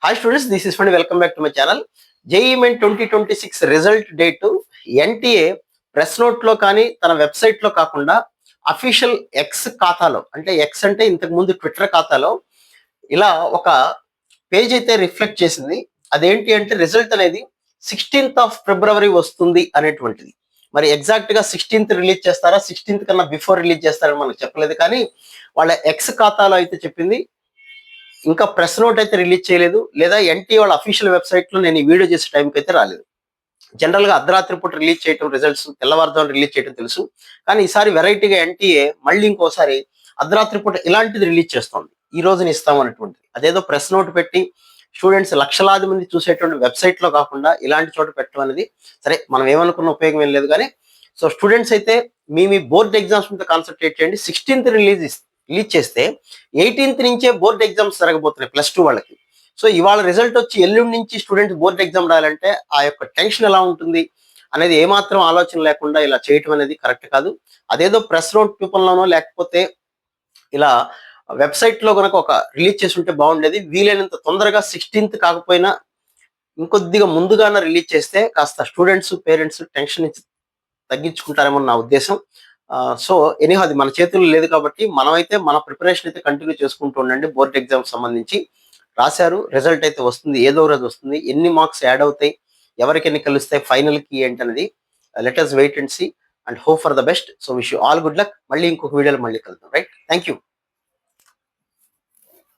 Hi students, this is fund welcome back to my channel. JEE main 2026 result date NTA press note లో కానీ తన website లో కాకుండా official X ఖాతాలో, అంటే ఎక్స్ అంటే ఇంతకు ముందు ట్విట్టర్ ఖాతాలో ఇలా ఒక పేజ్ అయితే రిఫ్లెక్ట్ చేసింది. అదేంటి అంటే రిజల్ట్ అనేది 16th ఫిబ్రవరి వస్తుంది అనేటువంటిది. మరి ఎగ్జాక్ట్ గా 16th రిలీజ్ చేస్తారా, 16th కన్నా బిఫోర్ రిలీజ్ చేస్తారని మనకు చెప్పలేదు, కానీ వాళ్ళ ఎక్స్ ఖాతాలో అయితే చెప్పింది. ఇంకా ప్రెస్ నోట్ అయితే రిలీజ్ చేయలేదు, లేదా ఎన్టీ వాళ్ళ అఫీషియల్ వెబ్సైట్ లో నేను ఈ వీడియో చేసే టైంకి అయితే రాలేదు. జనరల్ గా అర్ధరాత్రి పూట రిలీజ్ చేయడం, రిజల్ట్స్ తెల్లవారుజామున రిలీజ్ చేయడం తెలుసు, కానీ ఈసారి వెరైటీగా ఎన్టీఏ మళ్ళీ ఇంకోసారి అర్ధరాత్రి పూట ఇలాంటిది రిలీజ్ చేస్తోంది. ఈ రోజున ఇస్తాం అనేటువంటిది. అదేదో ప్రెస్ నోట్ పెట్టి స్టూడెంట్స్ లక్షలాది మంది చూసేటువంటి వెబ్సైట్ లో కాకుండా ఇలాంటి చోట పెట్టడం అనేది, సరే మనం ఏమనుకున్న ఉపయోగం ఏం లేదు, కానీ సో స్టూడెంట్స్ అయితే మీ బోర్డ్ ఎగ్జామ్స్ మీద కాన్సన్ట్రేట్ చేయండి. 16th రిలీజ్ చేస్తే 18th నుంచే బోర్డ్ ఎగ్జామ్స్ జరగబోతున్నాయి +2 వాళ్ళకి. సో ఇవాళ రిజల్ట్ వచ్చి ఎల్లుండి నుంచి స్టూడెంట్స్ బోర్డ్ ఎగ్జామ్ రాయాలంటే ఆ యొక్క టెన్షన్ ఎలా ఉంటుంది అనేది ఏమాత్రం ఆలోచన లేకుండా ఇలా చేయటం అనేది కరెక్ట్ కాదు. అదేదో ప్రెస్ నోట్ రూపంలోనో లేకపోతే ఇలా వెబ్సైట్ లో కనుక ఒక రిలీజ్ చేసి ఉంటే బాగుండేది. వీలైనంత తొందరగా 16th కాకపోయినా ఇంకొద్దిగా ముందుగానే రిలీజ్ చేస్తే కాస్త స్టూడెంట్స్, పేరెంట్స్ టెన్షన్ తగ్గించుకుంటారేమో నా ఉద్దేశం. సో ఎనీహో అది మన చేతుల్లో లేదు కాబట్టి మనమైతే మన ప్రిపరేషన్ అయితే కంటిన్యూ చేసుకుంటూ ఉండండి. బోర్డ్ ఎగ్జామ్ సంబంధించి రాశారు, రిజల్ట్ అయితే వస్తుంది, ఏదో రోజు వస్తుంది. ఎన్ని మార్క్స్ యాడ్ అవుతాయి, ఎవరికి ఎన్ని కలుస్తాయి, ఫైనల్ కి ఏంటి అనేది let us wait and see and hope for the best. So wish you all good luck. మళ్ళీ ఇంకొక వీడియోలో మళ్ళీ కలుద్దాం. Right, thank you.